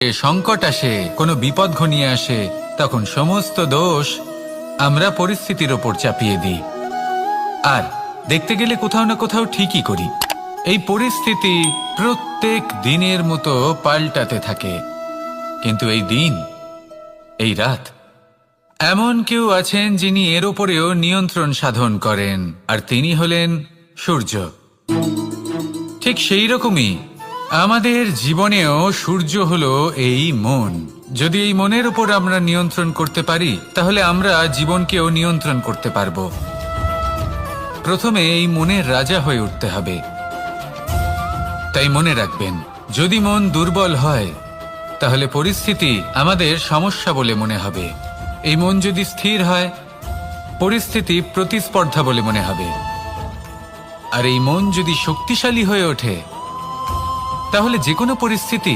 সংকট আসে, কোনো বিপদ ঘনিয়ে আসে, তখন সমস্ত দোষ আমরা পরিস্থিতির ওপর চাপিয়ে দিই। আর দেখতে গেলে কোথাও না কোথাও ঠিকই করি। এই পরিস্থিতি প্রত্যেক দিনের মতো পাল্টাতে থাকে, কিন্তু এই দিন, এই রাত, এমন কেউ আছেন যিনি এর ওপরেও নিয়ন্ত্রণ সাধন করেন, আর তিনি হলেন সূর্য। ঠিক সেই রকমই আমাদের জীবনেও সূর্য হলো এই মন। যদি এই মনের উপর আমরা নিয়ন্ত্রণ করতে পারি, তাহলে আমরা জীবনকেও নিয়ন্ত্রণ করতে পারবো। প্রথমে এই মনের রাজা হয়ে উঠতে হবে। তাই মনে রাখবেন, যদি মন দুর্বল হয়, তাহলে পরিস্থিতি আমাদের সমস্যা বলে মনে হবে। এই মন যদি স্থির হয়, পরিস্থিতি প্রতিস্পর্ধা বলে মনে হবে। আর এই মন যদি শক্তিশালী হয়ে ওঠে, তাহলে যে কোনো পরিস্থিতি